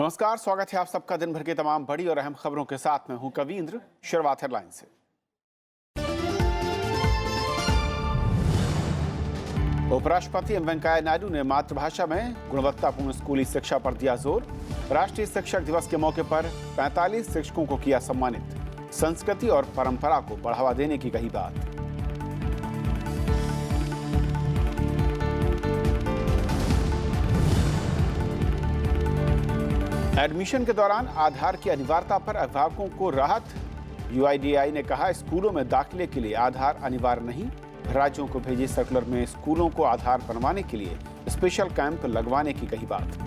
नमस्कार, स्वागत है आप सबका दिन भर के तमाम बड़ी और अहम खबरों के साथ। मैं हूं कवींद्र। शुरुआत हेडलाइन से। उपराष्ट्रपति एम वेंकैया नायडू ने मातृभाषा में गुणवत्तापूर्ण स्कूली शिक्षा पर दिया जोर। राष्ट्रीय शिक्षक दिवस के मौके पर 45 शिक्षकों को किया सम्मानित। संस्कृति और परंपरा को बढ़ावा देने की कही बात। एडमिशन के दौरान आधार की अनिवार्यता पर अभिभावकों को राहत। यूआईडीएआई ने कहा, स्कूलों में दाखिले के लिए आधार अनिवार्य नहीं। राज्यों को भेजे सर्कुलर में स्कूलों को आधार बनवाने के लिए स्पेशल कैंप लगवाने की कही बात।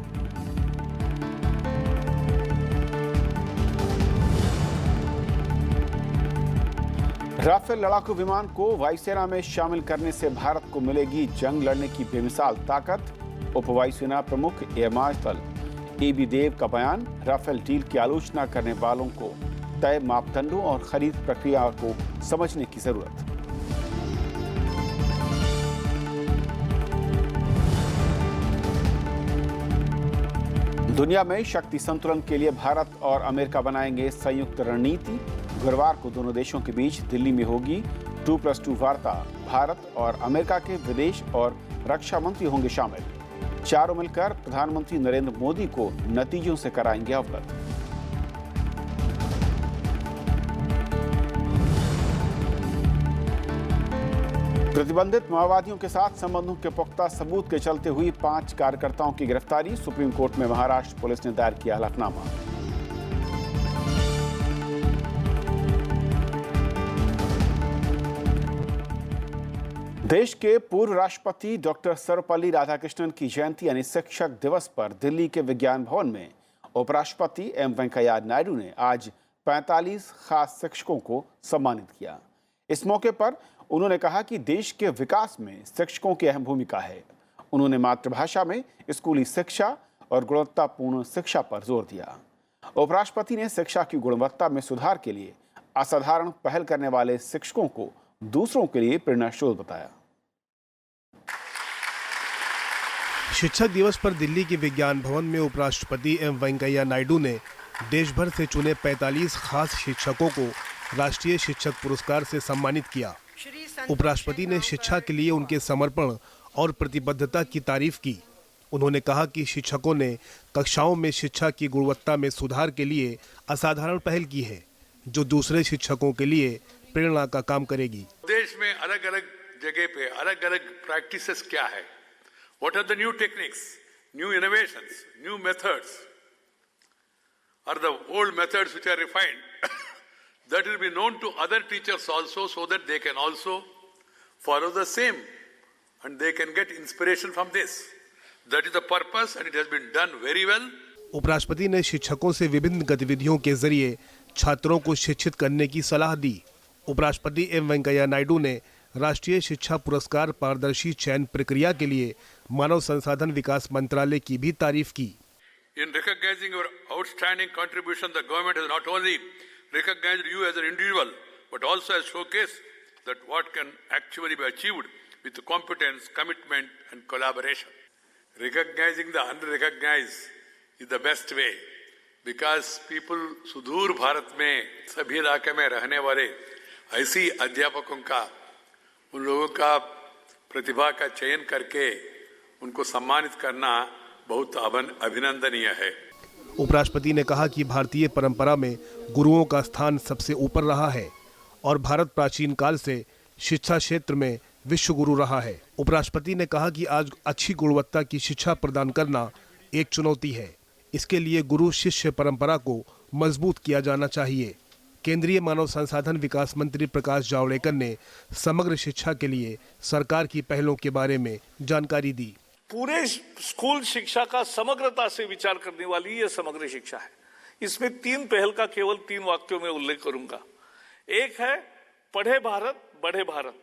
राफेल लड़ाकू विमान को वायुसेना में शामिल करने से भारत को मिलेगी जंग लड़ने की बेमिसाल ताकत। उप वायुसेना प्रमुख एयर मार्शल एबी देव का बयान। राफेल डील की आलोचना करने वालों को तय मापदंडों और खरीद प्रक्रिया को समझने की जरूरत। दुनिया में शक्ति संतुलन के लिए भारत और अमेरिका बनाएंगे संयुक्त रणनीति। गुरुवार को दोनों देशों के बीच दिल्ली में होगी 2+2 वार्ता। भारत और अमेरिका के विदेश और रक्षा मंत्री होंगे शामिल। चारों मिलकर प्रधानमंत्री नरेंद्र मोदी को नतीजों से कराएंगे अवगत। प्रतिबंधित माओवादियों के साथ संबंधों के पुख्ता सबूत के चलते हुई 5 कार्यकर्ताओं की गिरफ्तारी। सुप्रीम कोर्ट में महाराष्ट्र पुलिस ने दायर किया हलफनामा। देश के पूर्व राष्ट्रपति डॉक्टर सर्वपल्ली राधाकृष्णन की जयंती यानी शिक्षक दिवस पर दिल्ली के विज्ञान भवन में उपराष्ट्रपति एम वेंकैया नायडू ने आज 45 खास शिक्षकों को सम्मानित किया। इस मौके पर उन्होंने कहा कि देश के विकास में शिक्षकों की अहम भूमिका है। उन्होंने मातृभाषा में स्कूली शिक्षा और गुणवत्तापूर्ण शिक्षा पर जोर दिया। उपराष्ट्रपति ने शिक्षा की गुणवत्ता में सुधार के लिए असाधारण पहल करने वाले शिक्षकों को दूसरों के लिए प्रेरणा स्रोत बताया। शिक्षक दिवस पर दिल्ली के विज्ञान भवन में उपराष्ट्रपति एम वेंकैया नायडू ने देश भर से चुने 45 खास शिक्षकों को राष्ट्रीय शिक्षक पुरस्कार से सम्मानित किया। उपराष्ट्रपति ने शिक्षा के लिए उनके समर्पण और प्रतिबद्धता की तारीफ की। उन्होंने कहा कि शिक्षकों ने कक्षाओं में शिक्षा की गुणवत्ता में सुधार के लिए असाधारण पहल की है, जो दूसरे शिक्षकों के लिए प्रेरणा का काम करेगी। देश में अलग अलग जगह पे अलग अलग प्रैक्टिसेस क्या है, what are the new techniques, new innovations, new methods, और the old methods which are refined that will be known to other teachers also, so that they can also follow the same and they can get inspiration from this. That is the purpose and it has been done very well. उपराष्ट्रपति ने शिक्षकों से विभिन्न गतिविधियों के जरिए छात्रों को शिक्षित करने की सलाह दी। उपराष्ट्रपति एम वेंकैया नायडू ने राष्ट्रीय शिक्षा पुरस्कार पारदर्शी चयन प्रक्रिया के लिए मानव संसाधन विकास मंत्रालय की भी तारीफ की। In recognizing your outstanding contribution, the government has not only recognized you as an individual, but also has showcased that what can actually be achieved with competence, commitment and collaboration. Recognizing the unrecognized is the best way, because people सुदूर भारत में सभी इलाके में रहने वाले ऐसी अध्यापकों का, उन लोगों का प्रतिभा का चयन करके उनको सम्मानित करना बहुत अभिनंदनीय है। उपराष्ट्रपति ने कहा कि भारतीय परंपरा में गुरुओं का स्थान सबसे ऊपर रहा है और भारत प्राचीन काल से शिक्षा क्षेत्र में विश्व गुरु रहा है। उपराष्ट्रपति ने कहा कि आज अच्छी गुणवत्ता की शिक्षा प्रदान करना एक चुनौती है। इसके लिए गुरु शिष्य परंपरा को मजबूत किया जाना चाहिए। केंद्रीय मानव संसाधन विकास मंत्री प्रकाश जावड़ेकर ने समग्र शिक्षा के लिए सरकार की पहलों के बारे में जानकारी दी। पूरे स्कूल शिक्षा का समग्रता से विचार करने वाली ये समग्र शिक्षा है। इसमें 3 पहल का केवल 3 वाक्यों में उल्लेख करूंगा। एक है पढ़े भारत बढ़े भारत।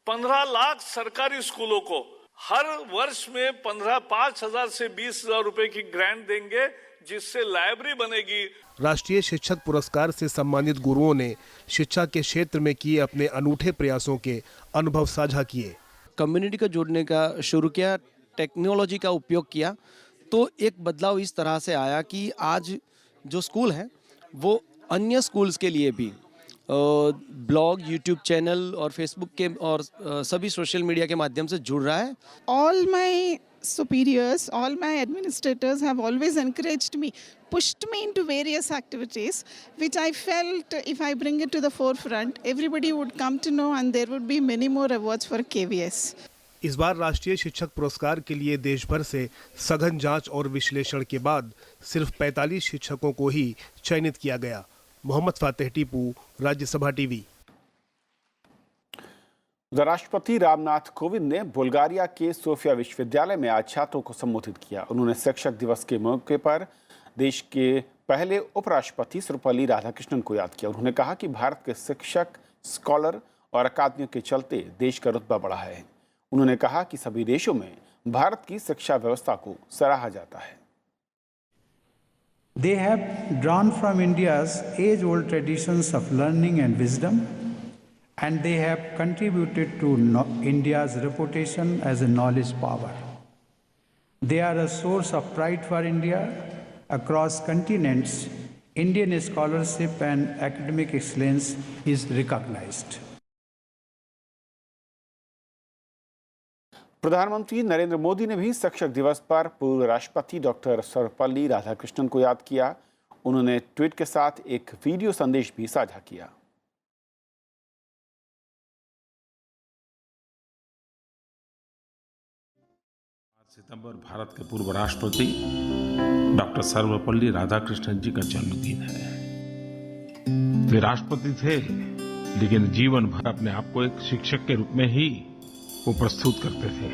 15 लाख सरकारी स्कूलों को हर वर्ष में 5,000 से 20,000 रुपए की ग्रांट देंगे, जिससे लाइब्रेरी बनेगी। राष्ट्रीय शिक्षक पुरस्कार से सम्मानित गुरुओं ने शिक्षा के क्षेत्र में किए अपने अनूठे प्रयासों के अनुभव साझा किए। कम्युनिटी को जोड़ने का शुरू किया, टेक्नोलॉजी का उपयोग किया तो एक बदलाव इस तरह से आया कि आज जो स्कूल है वो अन्य स्कूल्स के लिए भी ब्लॉग, यूट्यूब चैनल और फेसबुक के और सभी सोशल मीडिया के माध्यम से जुड़ रहा है। All my superiors, all my administrators have always encouraged me, pushed me into various activities, which I felt if I bring it to the forefront, everybody would come to know and there would be many more awards for KVS. इस बार राष्ट्रीय शिक्षक पुरस्कार के लिए देश भर से सघन जांच और विश्लेषण के बाद सिर्फ 45 शिक्षकों को ही चयनित किया गया। मोहम्मद फातेह टीपू, राज्यसभा टीवी। राष्ट्रपति रामनाथ कोविंद ने बुल्गारिया के सोफिया विश्वविद्यालय में आज छात्रों को संबोधित किया। उन्होंने शिक्षक दिवस के मौके पर देश के पहले उपराष्ट्रपति सर्वपल्ली राधाकृष्णन को याद किया। उन्होंने कहा कि भारत के शिक्षक, स्कॉलर और अकादमियों के चलते देश का रुतबा बढ़ा है। उन्होंने कहा कि सभी देशों में भारत की शिक्षा व्यवस्था को सराहा जाता है। They have drawn from India's age-old traditions of learning and wisdom, and they have contributed to India's reputation as a knowledge power. They are a source of pride for India. Across continents, Indian scholarship and academic excellence is recognized. प्रधानमंत्री नरेंद्र मोदी ने भी शिक्षक दिवस पर पूर्व राष्ट्रपति doctor Sarvepalli Radhakrishnan को याद किया। उन्होंने ट्वीट के साथ एक वीडियो संदेश भी साझा किया। सितंबर भारत के पूर्व राष्ट्रपति डॉक्टर सर्वपल्ली राधाकृष्णन जी का जन्मदिन है। वे राष्ट्रपति थे, लेकिन जीवन भर अपने आप को एक शिक्षक के रूप में ही वो प्रस्तुत करते थे।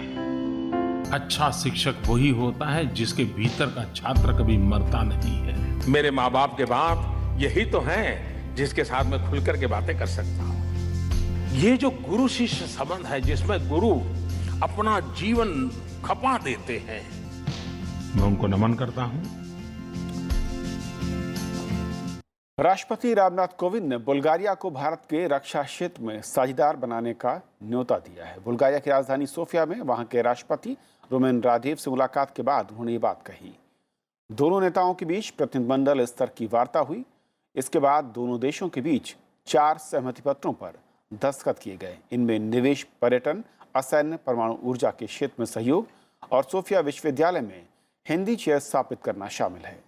अच्छा शिक्षक वही होता है जिसके भीतर का छात्र कभी मरता नहीं है। मेरे माँ बाप के बाप यही तो हैं जिसके साथ मैं खुलकर के बातें कर सकता हूँ। ये जो गुरु शिष्य संबंध है जिसमें गुरु अपना जीवन खपा देते हैं, मैं उनको नमन करता हूँ। राष्ट्रपति रामनाथ कोविंद ने बुल्गारिया को भारत के रक्षा क्षेत्र में साझेदार बनाने का न्योता दिया है। बुल्गारिया की राजधानी सोफिया में वहां के राष्ट्रपति रोमेन रादेव से मुलाकात के बाद उन्होंने ये बात कही। दोनों नेताओं के बीच प्रतिनिधिमंडल स्तर की वार्ता हुई। इसके बाद दोनों देशों के बीच 4 सहमति पत्रों पर दस्तखत किए गए। इनमें निवेश, पर्यटन, असैन्य, परमाणु ऊर्जा के क्षेत्र में सहयोग और सोफिया विश्वविद्यालय में हिंदी चेयर स्थापित करना शामिल है।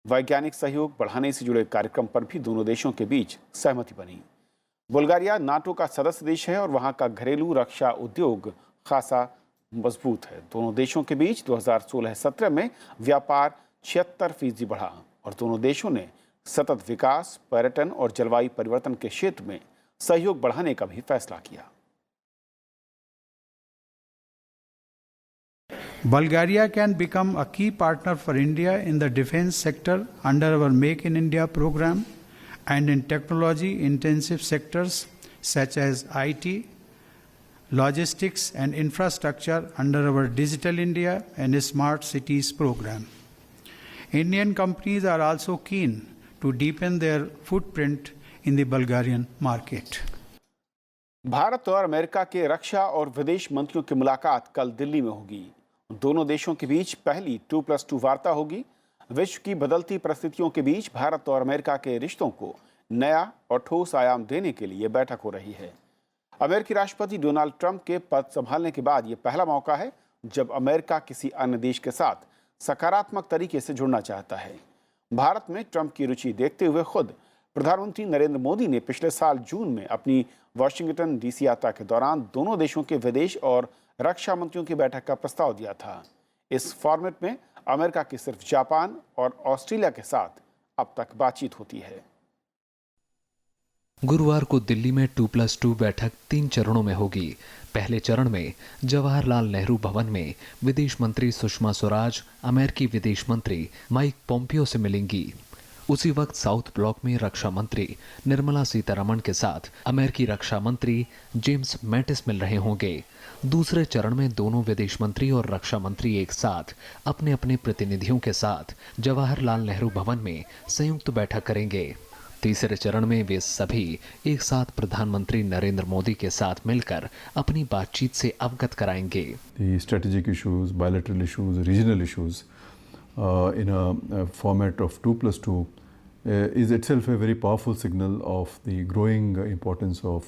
वैज्ञानिक सहयोग बढ़ाने से जुड़े कार्यक्रम पर भी दोनों देशों के बीच सहमति बनी। बुल्गारिया नाटो का सदस्य देश है और वहां का घरेलू रक्षा उद्योग खासा मजबूत है। दोनों देशों के बीच 2016-17 में व्यापार 76% बढ़ा और दोनों देशों ने सतत विकास, पर्यटन और जलवायु परिवर्तन के क्षेत्र में सहयोग बढ़ाने का भी फैसला किया। Bulgaria can become a key partner for India in the defense sector under our Make in India program and in technology-intensive sectors such as IT, logistics and infrastructure under our Digital India and Smart Cities program. Indian companies are also keen to deepen their footprint in the Bulgarian market. Bharat और America के रक्षा और विदेश मंत्रियों की मुलाकात कल दिल्ली में होगी। दोनों देशों के बीच पहली 2+2 वार्ता होगी। विश्व की बदलती परिस्थितियों के बीच भारत और अमेरिका के रिश्तों को नया और ठोस आयाम देने के लिए बैठक हो रही है। अमेरिकी राष्ट्रपति डोनाल्ड ट्रंप के पद संभालने के बाद ये पहला मौका है जब अमेरिका किसी अन्य देश के साथ सकारात्मक तरीके से जुड़ना चाहता है। भारत में ट्रंप की रुचि देखते हुए खुद प्रधानमंत्री नरेंद्र मोदी ने पिछले साल जून में अपनी वाशिंगटन डीसी यात्रा के दौरान दोनों देशों के विदेश और रक्षा मंत्रियों की बैठक का प्रस्ताव दिया था। इस फॉर्मेट में अमेरिका की सिर्फ जापान और ऑस्ट्रेलिया के साथ अब तक बातचीत होती है। गुरुवार को दिल्ली में 2+2 बैठक 3 चरणों में होगी। पहले चरण में जवाहरलाल नेहरू भवन में विदेश मंत्री सुषमा स्वराज अमेरिकी विदेश मंत्री माइक पोम्पियो से मिलेंगी। उसी वक्त साउथ ब्लॉक में रक्षा मंत्री निर्मला सीतारमण के साथ अमेरिकी रक्षा मंत्री जेम्स मैटिस मिल रहे होंगे। दूसरे चरण में दोनों विदेश मंत्री और रक्षा मंत्री एक साथ अपने अपने प्रतिनिधियों के साथ जवाहरलाल नेहरू भवन में संयुक्त बैठक करेंगे। तीसरे चरण में वे सभी एक साथ प्रधानमंत्री नरेंद्र मोदी के साथ मिलकर अपनी बातचीत से अवगत कराएंगे। The strategic issues, bilateral issues, regional issues, in a format of 2+2 is itself a very powerful signal of the growing importance of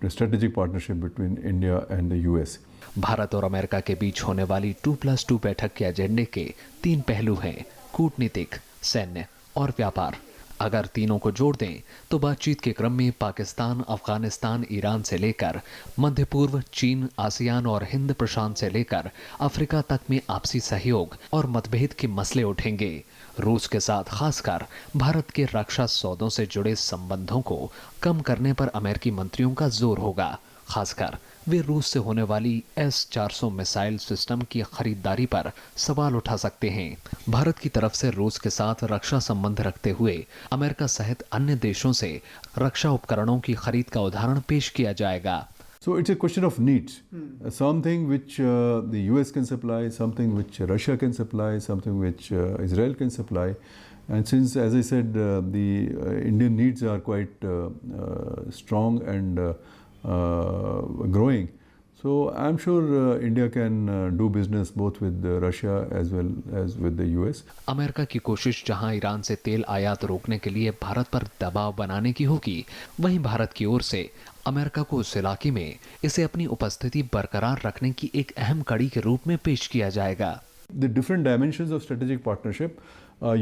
strategic partnership between India and the US. Bharat और अमेरिका के बीच होने वाली 2+2 बैठक के एजेंडे के 3 पहलू हैं: कूटनीतिक, सैन्य और व्यापार। अगर तीनों को जोड़ दें तो बातचीत के क्रम में पाकिस्तान, अफगानिस्तान, ईरान से लेकर मध्य पूर्व, चीन, आसियान और हिंद प्रशांत से लेकर अफ्रीका तक में आपसी सहयोग और मतभेद के मसले उठेंगे। रूस के साथ खासकर भारत के रक्षा सौदों से जुड़े संबंधों को कम करने पर अमेरिकी मंत्रियों का जोर होगा। खासकर वे रूस से होने वाली S-400 मिसाइल सिस्टम की खरीदारी पर सवाल उठा सकते हैं। भारत की तरफ से रूस के साथ रक्षा संबंध रखते हुए अमेरिका सहित अन्य देशों से रक्षा उपकरणों की खरीद का उदाहरण पेश किया जाएगा। So it's a question of needs. Something which the US can supply, something which Russia can supply, something which Israel can supply. And since, as I said, the Indian needs are quite strong and growing, so I'm sure India can do business both with Russia as well as with the US. America की कोशिश जहां Iran से तेल आयात रोकने के लिए भारत पर दबाव बनाने की होगी, वहीं भारत की ओर से अमेरिका को उस इलाके में इसे अपनी उपस्थिति बरकरार रखने की एक अहम कड़ी के रूप में पेश किया जाएगा। The different dimensions of strategic partnership,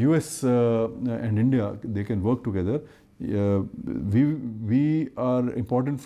US and India, they can work together. We are important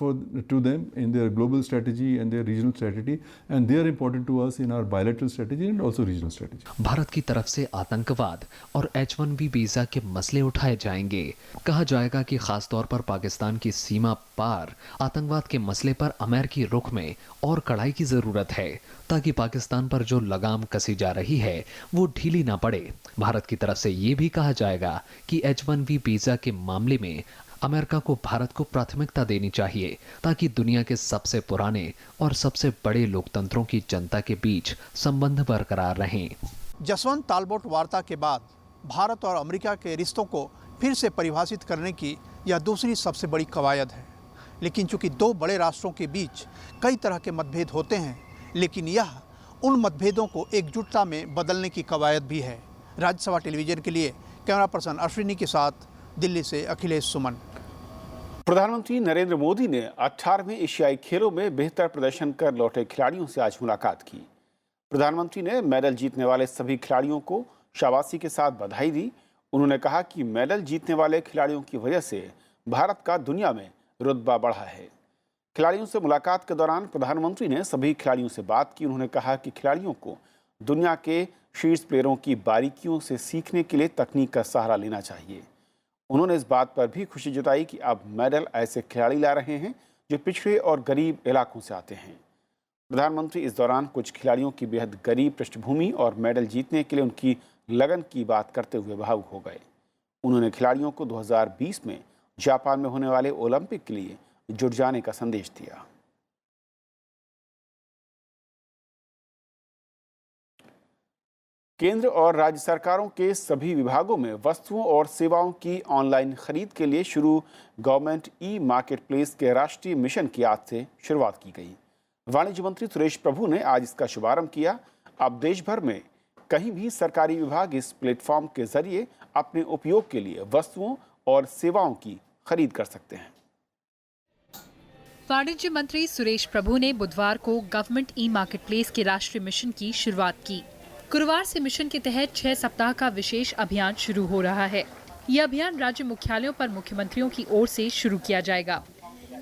to them in their global strategy and their regional strategy, and they are important to us in our bilateral strategy and also regional strategy. Bharat की तरफ से आतंकवाद और H-1B visa के मसले उठाए जाएंगे। कहा जाएगा कि खास तौर पर पाकिस्तान की सीमा पार आतंकवाद के मसले पर अमेरिकी रुख में और कड़ाई की जरूरत है, ताकि पाकिस्तान पर जो लगाम कसी जा रही है वो ढीली ना पड़े। भारत की तरफ से ये भी कहा जाएगा कि H-1B वीजा के मामले में अमेरिका को भारत को प्राथमिकता देनी चाहिए, ताकि दुनिया के सबसे पुराने और सबसे बड़े लोकतंत्रों की जनता के बीच संबंध बरकरार रहें। जसवंत तालबोट वार्ता के बाद भारत और अमेरिका के रिश्तों को फिर से परिभाषित करने की यह दूसरी सबसे बड़ी कवायद है। लेकिन चूंकि दो बड़े राष्ट्रों के बीच कई तरह के मतभेद होते हैं, लेकिन यह उन मतभेदों को एकजुटता में बदलने की कवायद भी है। राज्यसभा टेलीविजन के लिए कैमरा पर्सन अश्विनी के साथ दिल्ली से अखिलेश सुमन। प्रधानमंत्री नरेंद्र मोदी ने 18वें एशियाई खेलों में बेहतर प्रदर्शन कर लौटे खिलाड़ियों से आज मुलाकात की। प्रधानमंत्री ने मेडल जीतने वाले सभी खिलाड़ियों को शाबाशी के साथ बधाई दी। उन्होंने कहा कि मेडल जीतने वाले खिलाड़ियों की वजह से भारत का दुनिया में रुतबा बढ़ा है। खिलाड़ियों से मुलाकात के दौरान प्रधानमंत्री ने सभी खिलाड़ियों से बात की। उन्होंने कहा कि खिलाड़ियों को दुनिया के शीर्ष प्लेयरों की बारीकियों से सीखने के लिए तकनीक का सहारा लेना चाहिए। उन्होंने इस बात पर भी खुशी जताई कि अब मेडल ऐसे खिलाड़ी ला रहे हैं जो पिछड़े और गरीब इलाकों से आते हैं। प्रधानमंत्री इस दौरान कुछ खिलाड़ियों की बेहद गरीब पृष्ठभूमि और मेडल जीतने के लिए उनकी लगन की बात करते हुए भावुक हो गए। उन्होंने खिलाड़ियों को 2020 में जापान में होने वाले ओलंपिक के लिए जुट जाने का संदेश दिया। केंद्र और राज्य सरकारों के सभी विभागों में वस्तुओं और सेवाओं की ऑनलाइन खरीद के लिए शुरू गवर्नमेंट ई मार्केट प्लेस के राष्ट्रीय मिशन की आज से शुरुआत की गई। वाणिज्य मंत्री सुरेश प्रभु ने आज इसका शुभारंभ किया। अब देश भर में कहीं भी सरकारी विभाग इस प्लेटफॉर्म के जरिए अपने उपयोग के लिए वस्तुओं और सेवाओं की खरीद कर सकते हैं। वाणिज्य मंत्री सुरेश प्रभु ने बुधवार को गवर्नमेंट ई मार्केट प्लेस के राष्ट्रीय मिशन की शुरुआत की। गुरुवार से मिशन के तहत 6 सप्ताह का विशेष अभियान शुरू हो रहा है। यह अभियान राज्य मुख्यालयों पर मुख्यमंत्रियों की ओर से शुरू किया जाएगा।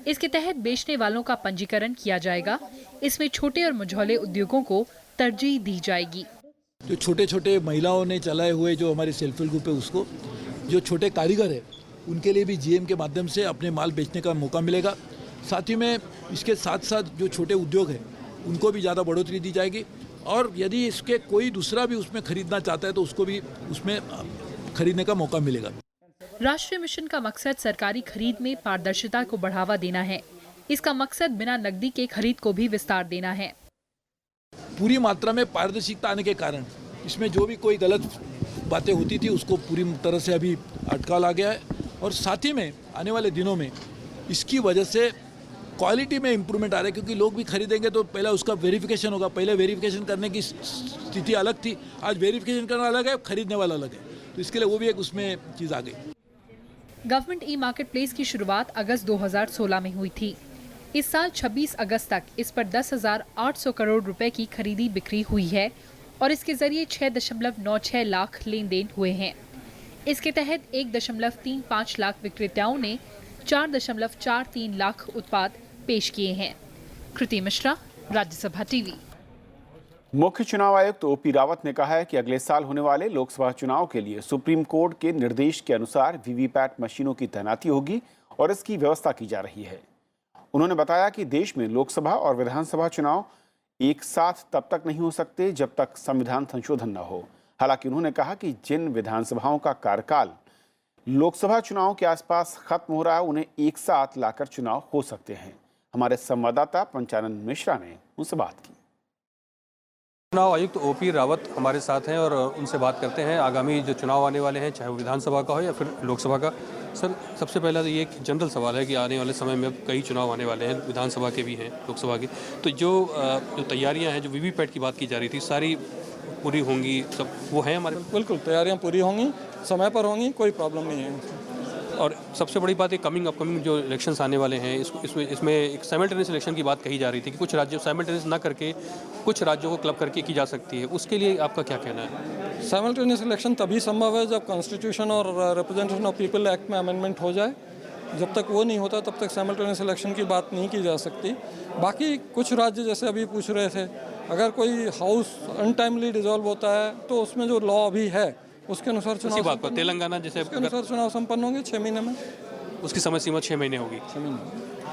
इसके तहत बेचने वालों का पंजीकरण किया जाएगा। इसमें छोटे और मझौले उद्योगों को तरजीह दी जाएगी। जो छोटे छोटे महिलाओं ने चलाए हुए जो हमारे सेल्फ हेल्प ग्रुप है, उसको जो छोटे कारीगर है उनके लिए भी जीएम के माध्यम से अपने माल बेचने का मौका मिलेगा। साथ ही में इसके साथ साथ जो छोटे उद्योग हैं उनको भी ज़्यादा बढ़ोतरी दी जाएगी, और यदि इसके कोई दूसरा भी उसमें खरीदना चाहता है तो उसको भी उसमें खरीदने का मौका मिलेगा। राष्ट्रीय मिशन का मकसद सरकारी खरीद में पारदर्शिता को बढ़ावा देना है। इसका मकसद बिना नकदी के खरीद को भी विस्तार देना है। पूरी मात्रा में पारदर्शिता आने के कारण इसमें जो भी कोई गलत बातें होती थी उसको पूरी तरह से अभी अटका ला गया है, और साथ ही में आने वाले दिनों में इसकी वजह से क्वालिटी में इम्प्रूवमेंट आ रहा है, क्योंकि लोग भी खरीदेंगे तो पहले उसका वेरिफिकेशन होगा। पहले वेरिफिकेशन करने की स्थिति अलग थी, आज वेरिफिकेशन करना अलग है, खरीदने वाला अलग है, तो इसके लिए वो भी एक उसमें चीज़ आ गई। गवर्नमेंट ई मार्केट प्लेस की शुरुआत अगस्त 2016 में हुई थी। इस साल 26 अगस्त तक इस पर 10,800 करोड़ रुपए की खरीदी बिक्री हुई है और इसके जरिए 6.96 लाख लेन देन हुए हैं। इसके तहत 1.35 लाख विक्रेताओं ने 4.43 लाख उत्पाद पेश किए हैं। कृति मिश्रा, राज्यसभा टीवी। मुख्य चुनाव आयुक्त ओपी रावत ने कहा है कि अगले साल होने वाले लोकसभा चुनाव के लिए सुप्रीम कोर्ट के निर्देश के अनुसार वीवीपैट मशीनों की तैनाती होगी और इसकी व्यवस्था की जा रही है। उन्होंने बताया कि देश में लोकसभा और विधानसभा चुनाव एक साथ तब तक नहीं हो सकते जब तक संविधान संशोधन न हो। हालांकि उन्होंने कहा कि जिन विधानसभाओं का कार्यकाल लोकसभा चुनाव के आसपास खत्म हो रहा है, उन्हें एक साथ लाकर चुनाव हो सकते हैं। हमारे संवाददाता पंचानन मिश्रा ने उनसे बात की। चुनाव आयुक्त ओपी रावत हमारे साथ हैं और उनसे बात करते हैं आगामी जो चुनाव आने वाले हैं, चाहे वो विधानसभा का हो या फिर लोकसभा का। सर, सबसे पहला तो ये एक जनरल सवाल है कि आने वाले समय में अब कई चुनाव आने वाले हैं, विधानसभा के भी हैं, लोकसभा के, तो जो तैयारियां हैं, जो वीवीपैट की बात की जा रही थी, सारी पूरी होंगी, सब वो हैं हमारे? बिल्कुल, तैयारियां पूरी होंगी, समय पर होंगी, कोई प्रॉब्लम नहीं है। और सबसे बड़ी बात है अपकमिंग जो इलेक्शंस आने वाले हैं, इसमें एक साइमल्टेनियस इलेक्शन की बात कही जा रही थी कि कुछ राज्यों साइमल्टेनियस ना करके कुछ राज्यों को क्लब करके की जा सकती है, उसके लिए आपका क्या कहना है? साइमल्टेनियस इलेक्शन तभी संभव है जब कॉन्स्टिट्यूशन और रिप्रेजेंटेशन ऑफ पीपल एक्ट में अमेंडमेंट हो जाए। जब तक वो नहीं होता तब तक साइमल्टेनियस इलेक्शन की बात नहीं की जा सकती। बाकी कुछ राज्य जैसे अभी पूछ रहे थे, अगर कोई हाउस अनटाइमली डिसॉल्व होता है तो उसमें जो लॉ अभी है उसके अनुसार चुनाव, बात पर तेलंगाना जैसे उसके अनुसार चुनाव संपन्न होंगे 6 महीने में। उसकी समय सीमा 6 महीने होगी। 6 महीने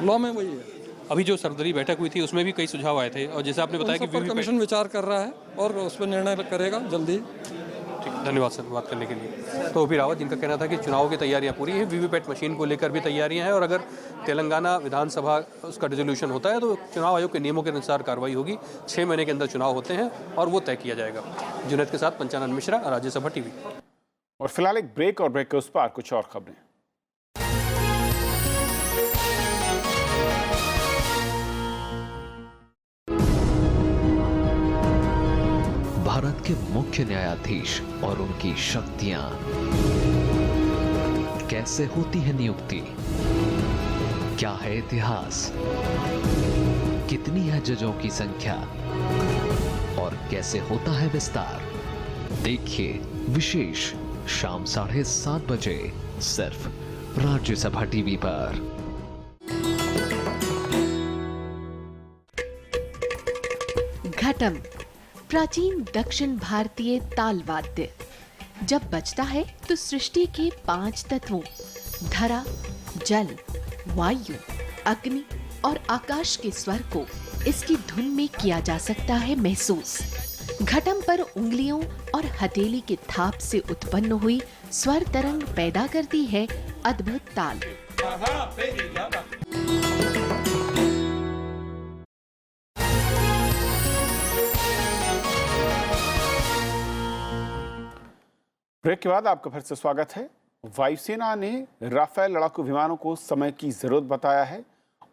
लॉ में वही है। अभी जो सर्वदलीय बैठक हुई थी उसमें भी कई सुझाव आए थे और जैसे आपने बताया कि कमीशन विचार कर रहा है और उस पर निर्णय करेगा जल्दी। ठीक, धन्यवाद सर बात करने के लिए। तो ओपी रावत जिनका कहना था कि चुनाव की तैयारियां पूरी हैं, वीवीपैट मशीन को लेकर भी तैयारियां हैं और अगर तेलंगाना विधानसभा उसका डिसोल्यूशन होता है तो चुनाव आयोग के नियमों के अनुसार कार्रवाई होगी। 6 महीने के अंदर चुनाव होते हैं और वो तय किया जाएगा। जुनैद के साथ पंचानन मिश्रा, राज्यसभा टीवी। और फिलहाल एक ब्रेक और ब्रेक के उस पार कुछ और खबरें। भारत के मुख्य न्यायाधीश और उनकी शक्तियां, कैसे होती है नियुक्ति, क्या है इतिहास, कितनी है जजों की संख्या और कैसे होता है विस्तार। देखिए विशेष शाम 7:30 बजे सिर्फ राज्यसभा टीवी पर। घटम प्राचीन दक्षिण भारतीय ताल वाद्य जब बजता है तो सृष्टि के 5 तत्वों धरा, जल, वायु, अग्नि और आकाश के स्वर को इसकी धुन में किया जा सकता है महसूस। घटम पर उंगलियों और हथेली के थाप से उत्पन्न हुई स्वर तरंग पैदा करती है अद्भुत ताल। ब्रेक के बाद आपका फिर से स्वागत है। वायुसेना ने राफेल लड़ाकू विमानों को समय की जरूरत बताया है।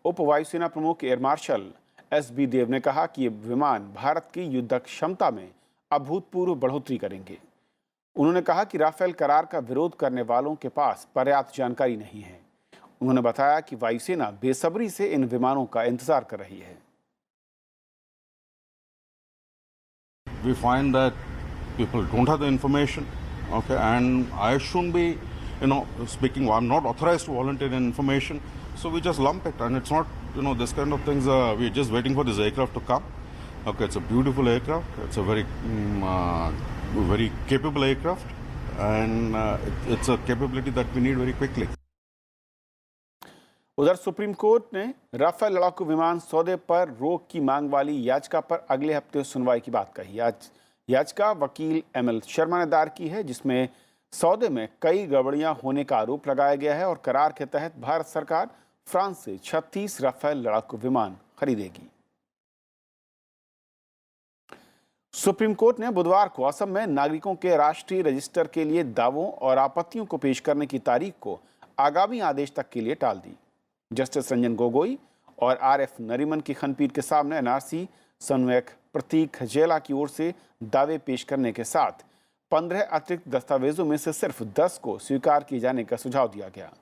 उप वायुसेना प्रमुख एयर मार्शल एस.बी. देव ने कहा कि ये विमान भारत की युद्ध क्षमता में अभूतपूर्व बढ़ोतरी करेंगे। उन्होंने कहा कि राफेल करार का विरोध करने वालों के पास पर्याप्त जानकारी नहीं है। उन्होंने बताया कि वायुसेना बेसब्री से इन विमानों का इंतजार कर रही है। We find that people don't have the information, okay, and I shouldn't be, speaking. I'm not authorized to volunteer in information, so we just lump it, and it's not, this kind of things. We're just waiting for this aircraft to come. Okay, it's a beautiful aircraft. It's a very capable aircraft, and it's a capability that we need very quickly. उधर supreme court ने Rafale लड़ाकू विमान सौदे पर रोक की मांग वाली याचिका पर अगले हफ्ते सुनवाई की बात कही। याचिका वकील एम.एल. शर्मा ने दायर की है, जिसमें सौदे में कई गड़बड़ियां होने का आरोप लगाया गया है और करार के तहत भारत सरकार फ्रांस से 36 राफेल लड़ाकू विमान खरीदेगी। सुप्रीम कोर्ट ने बुधवार को असम में नागरिकों के राष्ट्रीय रजिस्टर के लिए दावों और आपत्तियों को पेश करने की तारीख को आगामी आदेश तक के लिए टाल दी। जस्टिस रंजन गोगोई और RF नरीमन की खंडपीठ के सामने NRC समन्वयक प्रतीक हजेला की ओर से दावे पेश करने के साथ 15 अतिरिक्त दस्तावेजों में से सिर्फ 10 को स्वीकार किए जाने का सुझाव दिया गया।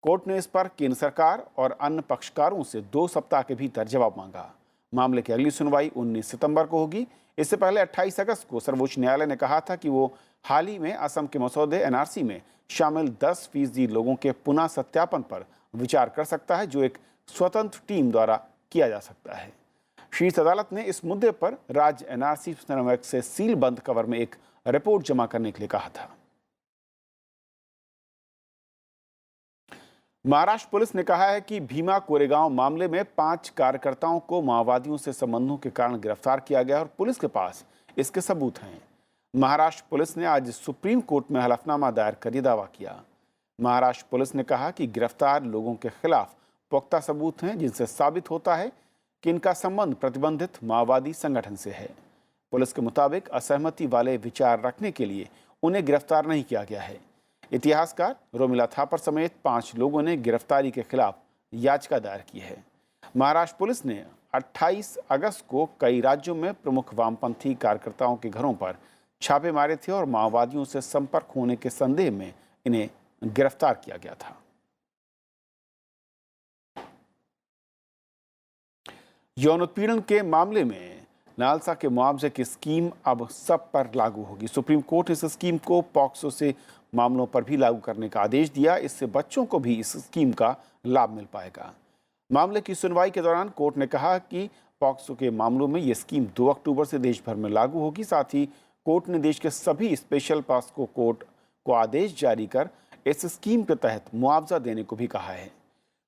कोर्ट ने इस पर केंद्र सरकार और अन्य पक्षकारों से 2 सप्ताह के भीतर जवाब मांगा। मामले की अगली सुनवाई 19 सितंबर को होगी। इससे पहले 28 अगस्त को सर्वोच्च न्यायालय ने कहा था कि वो हाल ही में असम के मसौदे NRC में शामिल 10% लोगों के पुनः सत्यापन पर विचार कर सकता है, जो एक स्वतंत्र टीम द्वारा किया जा सकता है। शीर्ष अदालत ने इस मुद्दे पर राज्य NRC समन्वयक से सीलबंद कवर में एक रिपोर्ट जमा करने के लिए कहा था। महाराष्ट्र पुलिस ने कहा है कि भीमा कोरेगांव मामले में 5 कार्यकर्ताओं को माओवादियों से संबंधों के कारण गिरफ्तार किया गया और पुलिस के पास इसके सबूत हैं। महाराष्ट्र पुलिस ने आज सुप्रीम कोर्ट में हलफनामा दायर कर यह दावा किया। महाराष्ट्र पुलिस ने कहा कि गिरफ्तार लोगों के खिलाफ पुख्ता सबूत हैं, जिनसे साबित होता है कि इनका संबंध प्रतिबंधित माओवादी संगठन से है। पुलिस के मुताबिक असहमति वाले विचार रखने के लिए उन्हें गिरफ्तार नहीं किया गया है। इतिहासकार रोमिला थापर समेत 5 लोगों ने गिरफ्तारी के खिलाफ याचिका दायर की है। महाराष्ट्र पुलिस ने 28 अगस्त को कई राज्यों में प्रमुख वामपंथी कार्यकर्ताओं के घरों पर छापे मारे थे और माओवादियों से संपर्क होने के संदेह में इन्हें गिरफ्तार किया गया था। यौन उत्पीड़न के मामले में नालसा के मुआवजे की स्कीम अब सब पर लागू होगी। सुप्रीम कोर्ट ने इस स्कीम को पॉक्सो से मामलों पर भी लागू करने का आदेश दिया। इससे बच्चों को भी इस स्कीम का लाभ मिल पाएगा। मामले की सुनवाई के दौरान कोर्ट ने कहा कि पॉक्सो के मामलों में ये स्कीम 2 अक्टूबर से देश भर में लागू होगी। साथ ही कोर्ट ने देश के सभी स्पेशल पॉक्सो कोर्ट को आदेश जारी कर इस स्कीम के तहत मुआवजा देने को भी कहा है।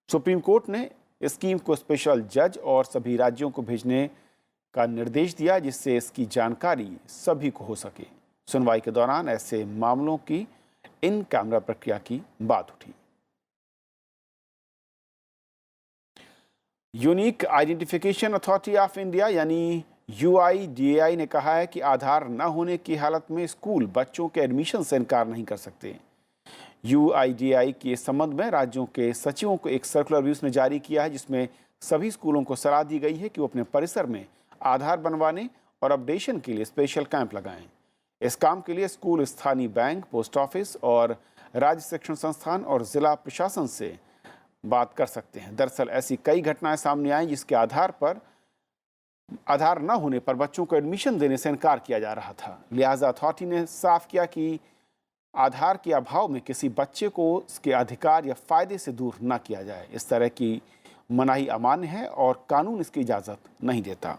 सुप्रीम कोर्ट ने इस स्कीम को स्पेशल जज और सभी राज्यों को भेजने का निर्देश दिया, जिससे इसकी जानकारी सभी को हो सके। सुनवाई के दौरान ऐसे मामलों की इन कैमरा प्रक्रिया की बात उठी। Unique identification authority of India यानी UIDAI ने कहा है कि आधार न होने की हालत में स्कूल बच्चों के एडमिशन से इनकार नहीं कर सकते। UIDAI के संबंध में राज्यों के सचिवों को एक सर्कुलर भी उसने जारी किया है, जिसमें सभी स्कूलों को सलाह दी गई है कि वो अपने परिसर में आधार बनवाने और अपडेशन के लिए स्पेशल कैंप लगाएं। इस काम के लिए स्कूल स्थानीय बैंक, पोस्ट ऑफिस और राज्य शिक्षण संस्थान और जिला प्रशासन से बात कर सकते हैं। दरअसल ऐसी कई घटनाएं सामने आई जिसके आधार न होने पर बच्चों को एडमिशन देने से इनकार किया जा रहा था। लिहाजा अथॉरिटी ने साफ किया कि आधार के अभाव में किसी बच्चे को उसके अधिकार या फायदे से दूर न किया जाए। इस तरह की मनाही अमान्य है और कानून इसकी इजाज़त नहीं देता।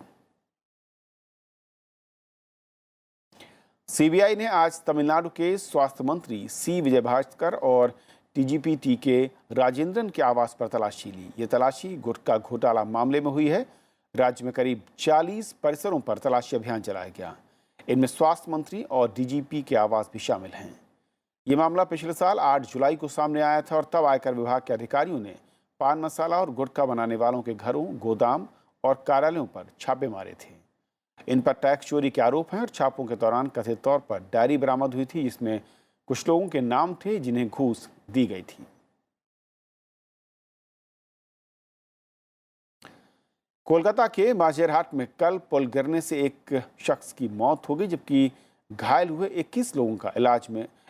CBI ने आज तमिलनाडु के स्वास्थ्य मंत्री C. विजयभास्कर और TGP के राजेंद्रन के आवास पर तलाशी ली। ये तलाशी गुटखा घोटाला मामले में हुई है। राज्य में करीब 40 परिसरों पर तलाशी अभियान चलाया गया। इनमें स्वास्थ्य मंत्री और DGP के आवास भी शामिल हैं। ये मामला पिछले साल 8 जुलाई को सामने आया था और तब आयकर विभाग के अधिकारियों ने पान मसाला और गुटखा बनाने वालों के घरों, गोदाम और कार्यालयों पर छापे मारे थे। इन पर टैक्स चोरी के आरोप हैं और छापों के दौरान कथित तौर पर डायरी बरामद हुई थी, जिसमें कुछ लोगों के नाम थे जिन्हें घूस दी गई थी। कोलकाता के माझेरहाट में कल पुल गिरने से एक शख्स की मौत हो गई, जबकि घायल हुए 21 लोगों का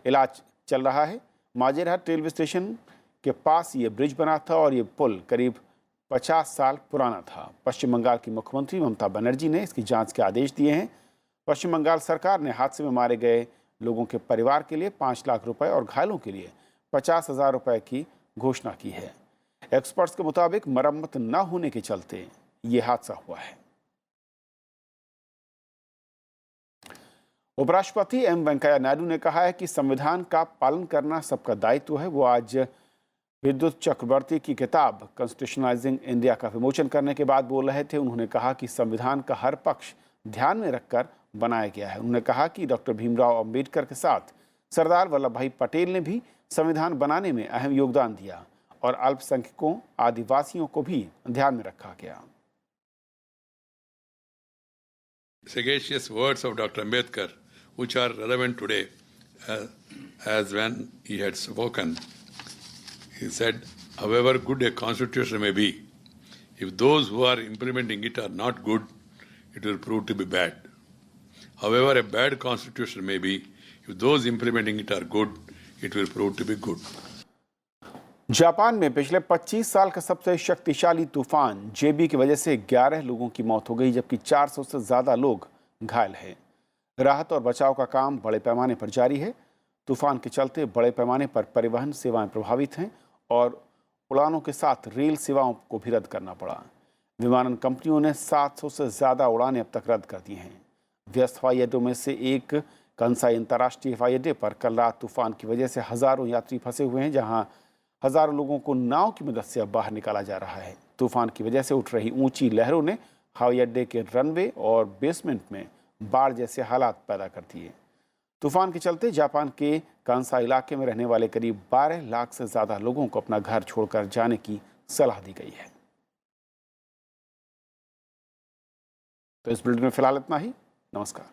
इलाज चल रहा है। माझेरहाट रेलवे स्टेशन के पास ये ब्रिज बना था और ये पुल करीब 50 साल पुराना था। पश्चिम बंगाल की मुख्यमंत्री ममता बनर्जी ने इसकी जांच के आदेश दिए हैं। पश्चिम बंगाल सरकार ने हादसे में मारे गए लोगों के परिवार के लिए 5 लाख रुपए और घायलों के लिए 50,000 रुपए की घोषणा की है। एक्सपर्ट्स के मुताबिक मरम्मत न होने के चलते ये हादसा हुआ है। उपराष्ट्रपति एम वेंकैया नायडू ने कहा है कि संविधान का पालन करना सबका दायित्व है। वो आज विद्युत चक्रवर्ती की किताब कॉन्स्टिट्यूशनलाइजिंग इंडिया का विमोचन करने के बाद बोल रहे थे। उन्होंने कहा कि संविधान का हर पक्ष ध्यान में रखकर बनाया गया है। उन्होंने कहा कि डॉक्टर भीमराव अंबेडकर के साथ सरदार वल्लभ भाई पटेल ने भी संविधान बनाने में अहम योगदान दिया और अल्पसंख्यकों, आदिवासियों को भी ध्यान में रखा गया। Sagacious words of Dr. Ambedkar, which are relevant today as when he had spoken. He said, however good a constitution may be, If those who are implementing it are not good, it will prove to be bad. However, a bad constitution may be, if those implementing it are good, it will prove to be good. Japan में पिछले 25 साल का सबसे शक्तिशाली तूफान जेबी की वजह से 11 लोगों की मौत हो गई, जबकि 400 से ज़्यादा लोग घायल हैं। राहत और बचाव का काम बड़े पैमाने पर जारी है। तूफान के चलते बड़े पैमाने पर परिवहन सेवाएं प्रभावित हैं और उड़ानों के साथ रेल सेवाओं को भी रद्द करना पड़ा। विमानन कंपनियों ने 700 से ज़्यादा उड़ानें अब तक रद्द कर दी हैं। व्यस्त हवाई अड्डों में से एक कंसाई अंतर्राष्ट्रीय हवाई अड्डे पर कल रात तूफान की वजह से हज़ारों यात्री फंसे हुए हैं, जहां हज़ारों लोगों को नाव की मदद से अब बाहर निकाला जा रहा है। तूफान की वजह से उठ रही ऊंची लहरों ने हवाई अड्डे के रनवे और बेसमेंट में बाढ़ जैसे हालात पैदा कर दिए। तूफान के चलते जापान के कांसा इलाके में रहने वाले करीब 12 लाख से ज़्यादा लोगों को अपना घर छोड़कर जाने की सलाह दी गई है। तो इस बुलेटिन में फिलहाल इतना ही। नमस्कार।